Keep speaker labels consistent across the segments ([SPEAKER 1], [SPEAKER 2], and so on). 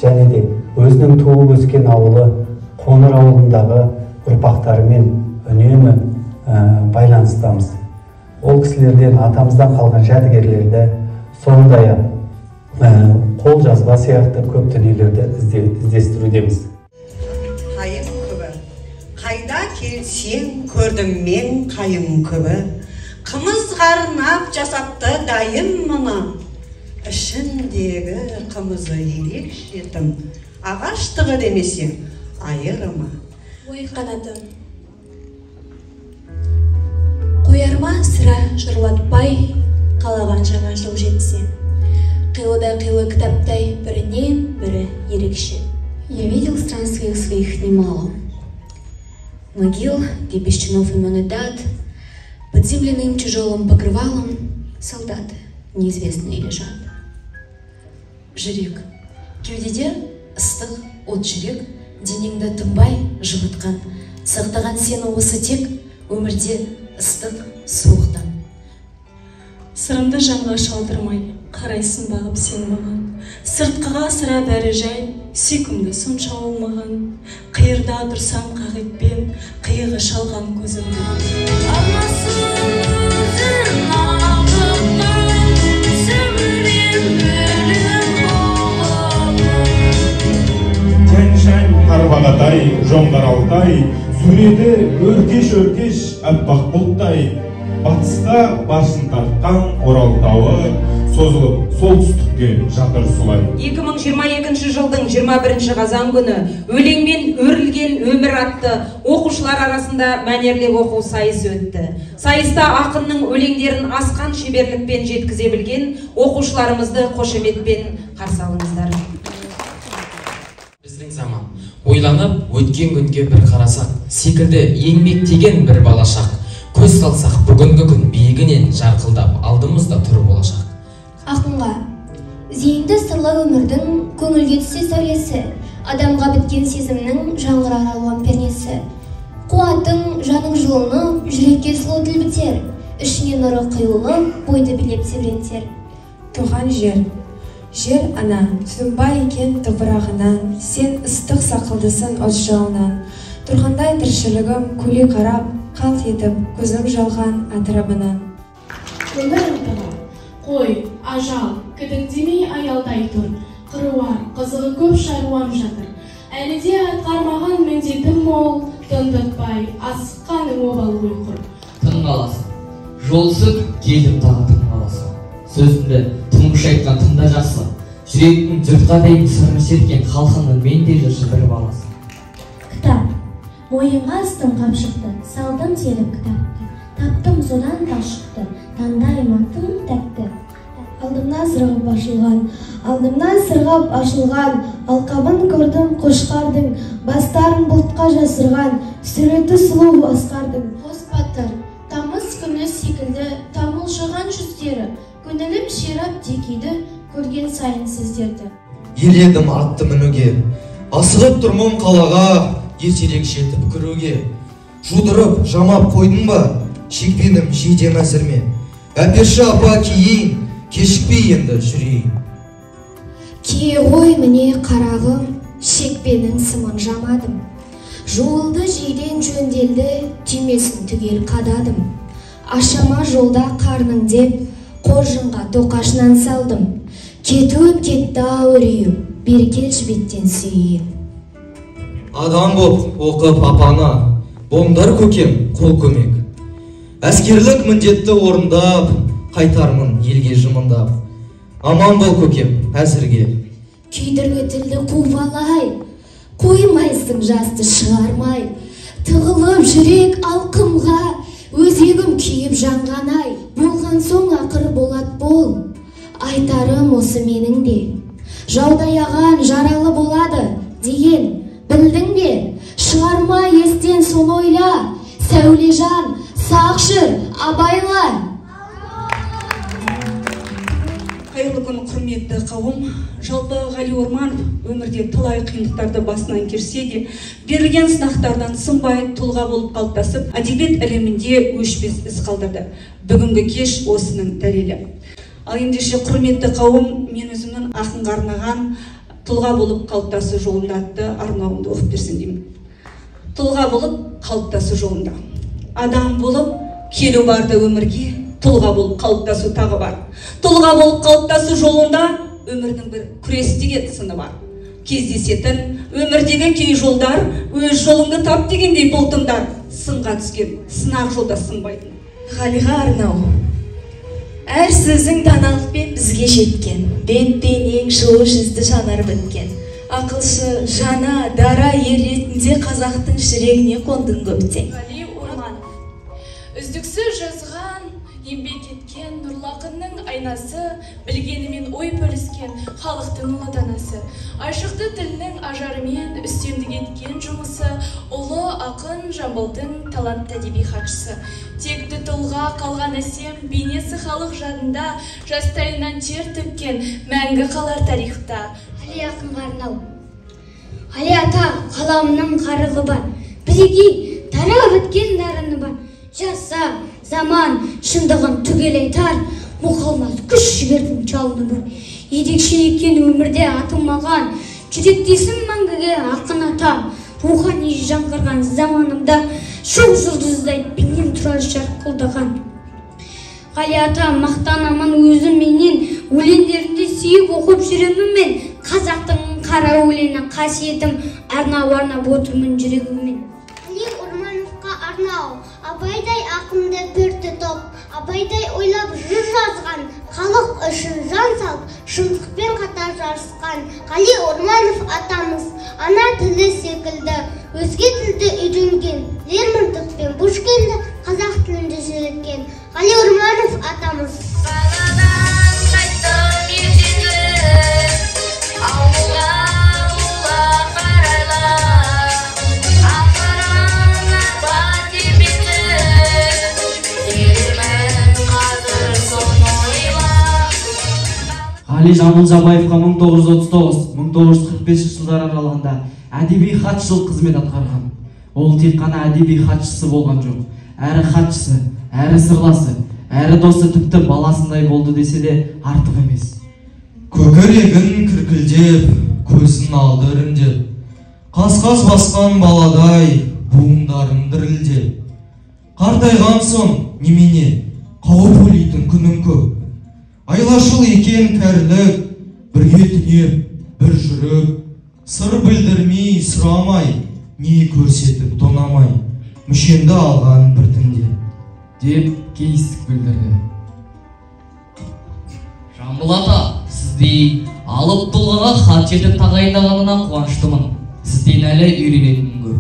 [SPEAKER 1] Және де өзінің туып өскен ауылы Қоңыр ауылындағы ұрпақтарымен үнемі байланыстамыз. Ол кісілерден атамыздан қалған жәдігерлерді, сондай-ақ қолжазба сияқты көп дүниелерді іздестірудеміз.
[SPEAKER 2] Қайым күбі, қайда келсең көрдім мен қайым күбі, қымыз қарнап жасапты дайым мұны, ішіндегі қымызы ерекше тым, ағаштығы демесең айырыма.
[SPEAKER 3] Ой қанатым, қоярма сыра жырлатпай, қалаған жаңа жыл жетсе. Қилыда қилы кітаптай бірінен бірі ерекше.
[SPEAKER 4] Я видел стран своих немало. Могил, где без чинов имен и дат, под земляным тяжелым покрывалом солдаты неизвестные лежат. Жүрек, кеудеде ыстық от жүрек, денеңді тынбай жылытқан, сақтаған сені осы тек өмірде ыстық суықтан.
[SPEAKER 3] Сырымды жанға шалдырмай, қарайсың бағып сен маған. Сыртқыға сыра бәрі жай, сүйкімді сонша олмаған. Қиырда тұрсам қағетпен, қиығы шалған көзімді.
[SPEAKER 5] Қарбағатай, жоңғаралтай, суреті өркеш-өркеш аппақ бұлттай, батыста басын тартқан Орал тауы, созылып солтүстікке жатыр солай.
[SPEAKER 6] 2022 жылдың 21 қазан күні өлеңмен өрілген өмір атты оқушылар арасында мәнерлеп оқу сайысы өтті. Сайыста ақынның өлеңдерін асқан шеберлікпен жеткізе білген оқушыларымызды қошеметпен қарсы алыңыздар.
[SPEAKER 7] Біздің заман ойланып өткен күнге бір қарасақ, секілді еңбектеген бір балашақ, көз салсақ бүгінгі күн биігінен жарқылдап алдымызда тұр болашақ.
[SPEAKER 8] Ақынға зейінді сырлы өмірдің көңілге түсе сәулесі, адамға біткен сезімнің жаңғырар алуан пернесі. Қуатың жаның жылынып, жүрекке сұлу тіл бітер, ішіне нұры құйылып, бойды билеп тебірентер.
[SPEAKER 3] Туған жер ана, тұнбай екен топырағынан, сен ыстық сақылдысын от жалынан. Тұрғандай тіршілігім көйле қарап, қалт етіп, көзім жалған атырабынан.
[SPEAKER 9] Өмір ынтыға, қой, ажал, кідіңдемей аялдай тұр. Қыруар, қызығы көп шаруам жатыр. Әлі де атқармаған міндетім мол, тындыртпай, асыққаның обал ғой құр.
[SPEAKER 10] Тың аласың, жолсып, келіп тағы тың аласың. Сөзімді тұңғыш айтқан тыңда жақсы, жүректің жұртқа дейін сырын шерткен халқының менде жүрші бір баласы.
[SPEAKER 8] Кітап, мойынға астым қапшықты, салдым теліп кітапты, таптым содан тал шықты, таңдайыма тым тәтті. Алдымнан сырғап ашылған, алқабын көрдім қошқардың, бастарын бұлтқа жасырған, суреті сұлу асқардың.
[SPEAKER 9] Қос батыр, тамыз күні секілді, тамылжыған жүздері, көңілім шерап декейді, көрген сайын сіздерді.
[SPEAKER 11] Еледім атты мінуге, асығып тұрмын қалаға, ертерек жетіп кіруге. Жудырып, жамап қойдың ба, шекпенім жейдем әзірме. Әперші апа кейін, кешікпей енді жүрейін.
[SPEAKER 8] Кие ғой міне қарағым, шекпенің сымын жамадым. Жуылды жейден жөнделді, түймесін түгел қададым. Ашама жолда қарның деп, қоржынға тоқашынан салдым. Кетуім кетті ауырүйім, беркелші беттен сүйейін.
[SPEAKER 11] Адам боп оқып апана, бомдар көкем қол көмек. Әскерлік міндетті орындап, қайтармын елге жымындап. Аман бол көкем, әзірге.
[SPEAKER 8] Күйдіргі тілді қувалай, қоймайсың жасты шығармай. Тығылып жүрек алқымға, өзегім күйіп жанғанай. Болған соң ақыр болат бол, айтарым осы менің де. Жаудаяған жаралы болады деген, білдің бе? Шығарма естен сон ойла, Сәулежан, сақ жүр, абайла.
[SPEAKER 3] Қайырлы күн, құрметті қауым. Жалпы Ғали Орманов өмірде талай қиындықтарды басынан кешсе де, берілген сынақтардан сынбай тұлға болып қалыптасып, әдебиет әлемінде өшпес із қалдырды. Бүгінгі кеш осының дәлелі. Ал ендеше құрметті қауым, мен өзімнің ақынға арнаған тұлға болып қалыптасу жолында атты арнауымды оқып берсем деймін. Тұлға болып қалыптасу жолында. Адам болып келу барды өмірге, тұлға болып қалыптасу тағы бар. Тұлға болып қалыптасу жолында өмірдің бір күрес деген сыны бар. Кездесетін өмірдегі кей жолдар, өз жолыңды тап дегендей бұлтыңдар, сынға түскен сынақ жолда сынбайтын.
[SPEAKER 12] Ғалиға арнау. Әр сөзің даналықпен бізге жеткен, бет-бейнең жылы жүзді жанар біткен. Ақылшы, жана, дара ер ретінде қазақтың жүрегіне қондың көптен.
[SPEAKER 9] Ғали Орманов. Үздіксіз жазған, еңбек еткен нұрлы ақынның айнасы, білгенімен ой бөліскен халықтың ұлы данасы. Айшықты тілінің ажарымен үстемдік еткен жұмысы, ұлы ақын Жамбылдың талантты әдеби хатшысы. Текті тұлға қалған әсем, бейнесі халық жадында, жастайынан тер төккен, мәңгі қалар тарихта.
[SPEAKER 8] Ғали ақынға арнау. Ғали ата қаламының қарығы бар, бірегей тарап өткен дарыны бар. Жаса, заман, шындығын түгел айтар, мұқалмас күш жігердің жалыны бар. Ерекше екен өмірде атылмаған, жүректесін мәңгіге ақын ата. Рухани жаңғырған заманымда шоқ жұлдыздай бейнем тұрар жарқылдаған. Ғали ата мақтанамын өзім менен, өлеңдерінде сүйіп оқып жүремін мен. Қазақтың қара өлеңі қасиетім, арнап отырмын жүрегіммен.
[SPEAKER 13] Ғали Ормановқа арнау. Абайдай ақынды бірті топ, абайдай ойлап жыр жазған, халық үшін жан салып, шындықпен қатар жарысқан. Ғали Орманов атамыз ана тілі секілді, өзге тілді үйренген, Лермонтов пен Пушкинді қазақ тілінде сөйлеткен. Ғали Орманов атамыз.
[SPEAKER 14] Ғали Жамбаевқа 1939-1945 жылдар аралығында әдеби хатшыл қызмет атқарған. Ол тек қана әдеби хатшысы болған жоқ. Әрі хатшысы, әрі сырласы, әрі досы, тіпті баласындай болды десе де артық емес.
[SPEAKER 11] Көкірегін кіркілдеп, көзін алды іріңдеп, қас-қас басқан баладай буындарын дірілдеп. Қартайған соң немене қауіп ойлайтын күнің көп. Айлашыл екен кәрілік, бірге түнеп, бір жүріп, сыр білдірмей, сұрамай, не көрсетіп тонамай, мүшемді алған бір түнде,
[SPEAKER 7] деп кейістік білдірді. Жамбыл ата, сіздей алып тұлғаға хат жетіп тағайындағанына қуаныштымын. Сізден әлі үйренетінім көп.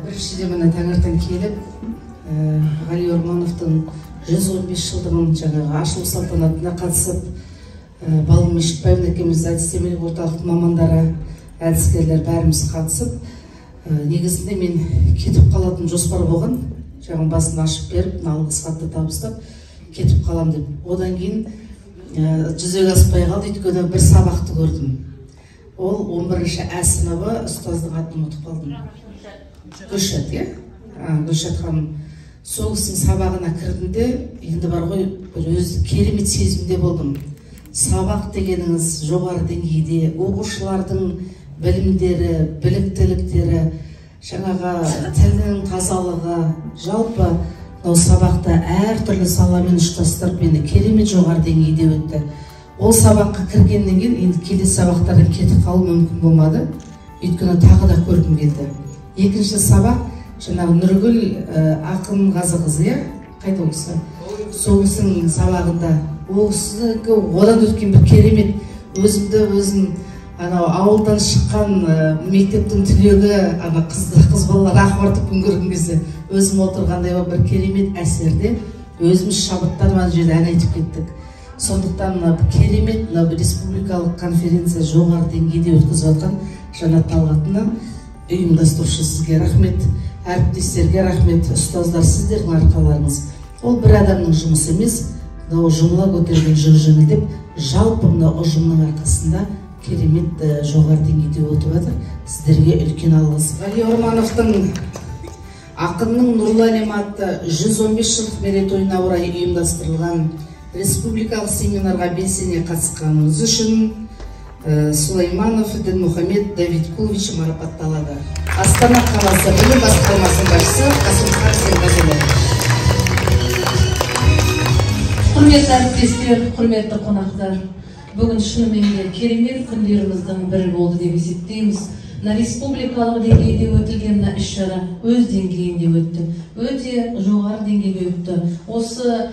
[SPEAKER 15] Біріншіден мына таңертең келіп, Ғали Ормановтың 115 жылдығын жаңағы ашылу салтанатына қатысып, Балым Мешітбаевна екеуміз әдістемелік орталықтың мамандары, әдіскерлер бәріміз қатысып, негізінде мен кетіп қалатын жоспар болған, жаңағы басын ашып беріп, алғыс хатты табыстап, кетіп қалам деп. Одан кейін жүзеге аспай қалды, өйткені бір сабақты көрдім. Ол 11-ші Ә сыныбы, ұстаздың атын ұмытып қалдым. Гүлшат, Гүлшат ханым. Сол кісінің сабағына кірдімде, енді бар ғой, бір өз керемет сезімде болдым. Сабақ дегеніңіз жоғары деңгейде, оқушылардың білімдері, біліктіліктері, жаңағы тілінің тазалығы, жалпы сабақта әртүрлі саламен ұштастырып, енді керемет жоғары деңгейде өтті. Ол сабаққа кіргеннен кейін, енді келесі сабақтардан кетіп қалу мүмкін болмады, өйткені тағы да көргім келді. Екінші сабақ, жаңағы Нұргүл ақын Қазықызы, қайда ол кісі? Сол кісінің сабағында, ол кісінікі одан өткен бір керемет, өзім ауылдан шыққан мектептің түлегі, қыз балалар ақпараттық күн көрген кезде өзім отырғандай бір керемет әсерде, өзіміз шабыттанған жерде ән айтып кеттік. Сондықтан мына керемет мына республикалық конференция жоғары деңгейде өткізіп жатқан Жанат Талғатовна, ұйымдастырушы сізге рахмет, әріптестерге рахмет, ұстаздар сіздердің арқаларыңыз. Ол бір адамның жұмысы емес, мынау жұмыла көтерген жүк жеңілдеп, жалпы мына ұжымның арқасында керемет жоғары деңгейде өтіп жатыр. Сіздерге үлкен алғыс. Ғали Ормановтың ақынның нұрлы әлемі атты 115 жылдық мерейтойына орай ұйымдастырылған республикалық семинарға белсене қатысқаныңыз үшін Сулайманов Дінмұхамед Давидкулович марапатталады. Астана қаласы білім басқармасының басшысы Қасымхан Серғазыұлы.
[SPEAKER 16] Құрметті әріптестер, құрметті қонақтар, бүгін шынымен де керемет күндеріміздің бірі болды деп есептейміз. Республикалық деңгейде өтілген іс-шара өз деңгейінде өтті. Өте жоғары деңгейде өтті. Осы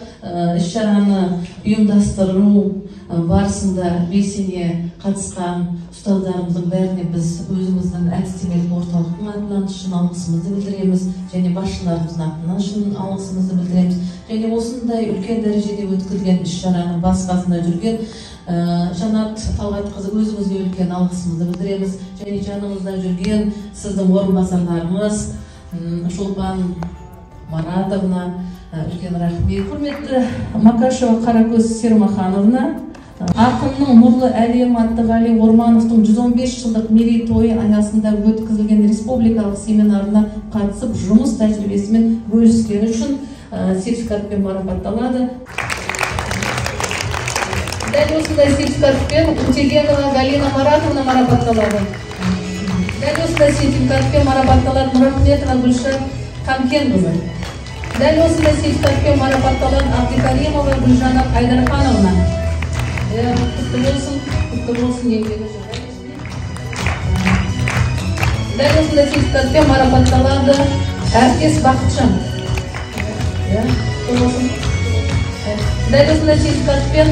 [SPEAKER 16] іс-шараны ұйымдастыру барысында белсене қатысқан ұстаздарымыздың бәріне біз өзіміздің әдістемелік орталықтың атынан шын алғысымызды білдіреміз, және басшыларымыздың атынан шын алғысымызды білдіреміз. Және осындай үлкен дәрежеде өткізілген іс-шараның бас-қасында жүрген Жанат Талғатқызы өзімізге үлкен алғысымызды білдіреміз. Және жанымызда жүрген сіздің орынбасарларыңыз Шолпан Маратовна үлкен рахмет. Құрметті Макашева Қаракөз Сермахановна, ақынның нұрлы әлем атты Ғали Ормановтың 115 жылдық мерейтойы аясында өткізілген республикалық семинарына қатысып, жұмыс тәжірибесімен бөліскені үшін сертификатпен марапатталады. Дәл осындай сертификатпен Утегенова Галина Маратовна марапатталады. Дәл осындай сертификатпен марапатталады Нұрахметова Гүлшат Қамкенқызы. Дәл осындай сертификатпен марапатталады Абдикаримова Гүлжана Айдархановна. Құтты болсын еңбегі жүрген. Дәл осындай сертификатпен марапатталады әріптес Бақытжан. Дәл осындай сертификатпен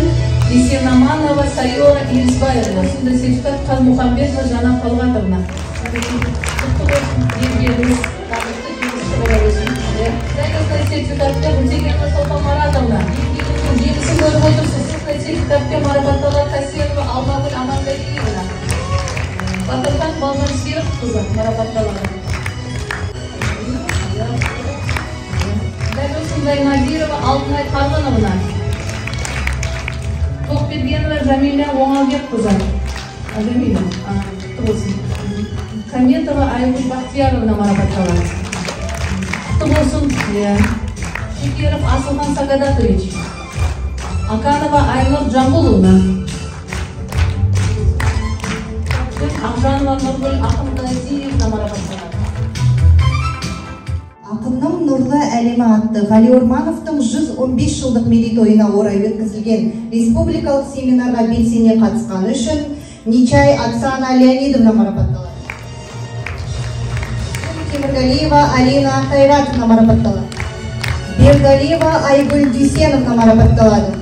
[SPEAKER 16] Есенаманова Сайора Ирисбаева. Осындай сертификат Қазмұхамбетова Жана Талғатовна. Құтты болсын еңбегіңіз. Дәл осындай сертификатпен Утегенова Шолпан Маратовна. Жемісін көріп отырсыз. Осындай сертификатпен марапатталады Касенова Алмагүл Аманғалиевна. Батырхан Балмансеровқызы марапатталады. Дәл осындай Назирова Алтынай Қарғановна. Тоқбергенова Жамиля Оңалбекқызы. Жамиля, құтты болсын. Кометова Айгүл Бақтияровна марапатталады. Құтты болсын. Шекеров Асылхан Сагадатович. Аканова Айнұр Жамбуловна. Ақжанова Нұргүл Ақымғазиевна марапатталады.
[SPEAKER 17] Ақынның нұрлы әлемі атты Ғали Ормановтың 115 жылдық мерейтойына орай өткізілген республикалық семинарға белсене қатысқаны үшін Нечай Оксана Леонидовна марапатталады. Теміргалиева Алина Қайратовна марапатталады. Бергалиева Айгүл Дүйсеновна марапатталады.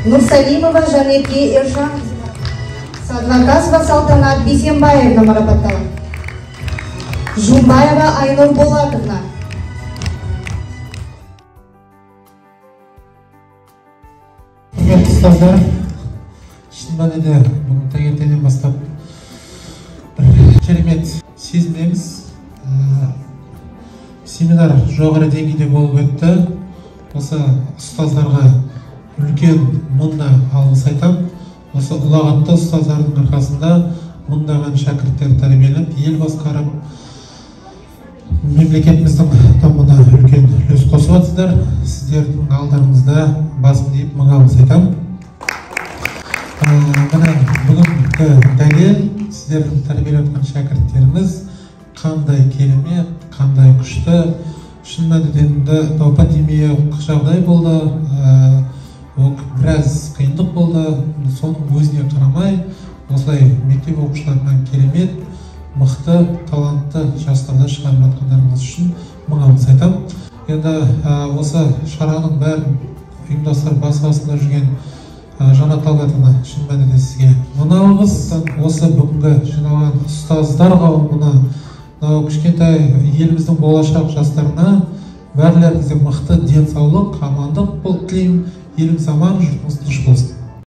[SPEAKER 17] Нұрсалимова Жанетке Ержан, Садвакасова Салтанат Бейсенбаевна марапатталады. Жумбаева Айнұр Болатовна.
[SPEAKER 18] Құрметті ұстаздар, шын мәнінде бүгін таңертеңнен бастап бір керемет сезімдеміз. Семинар жоғары деңгейде болып өтті. Осы ұстаздарға үлкен мұнда алғыс айтам. Осы ұлағатты ұстаздардың арқасында мұндаған шәкірттер тәрбиеленіп, ел басқарып, мемлекетіміздің дамуына үлкен үлес қосып жатсыздар. Сіздердің алдарыңызда басымды иіп мың алғыс айтам. Міне бүгінгі дәлел сіздердің тәрбиелеп жатқан шәкірттеріңіз қандай керемет, қандай күшті. Шын мәнінде пандемия жағдай болды, біраз қиындық болды. Соның өзіне қарамай осылай мектеп оқушыларынан керемет, мықты, талантты жастарды шығарып жатқандарыңыз үшін мың алғыс айтам. Енді осы шараның бәрін ұйымдастырып бас-басында жүрген Жанат Талғатовна шын мәнінде сізге мың алғыс. Осы бүгінгі жиналған ұстаздар қауымына кішкентай еліміздің болашақ жастарына бәрілеріңізге мықты денсаулық, амандық тілеймін. Еліміз аман, жұртымыз тыныш болсын.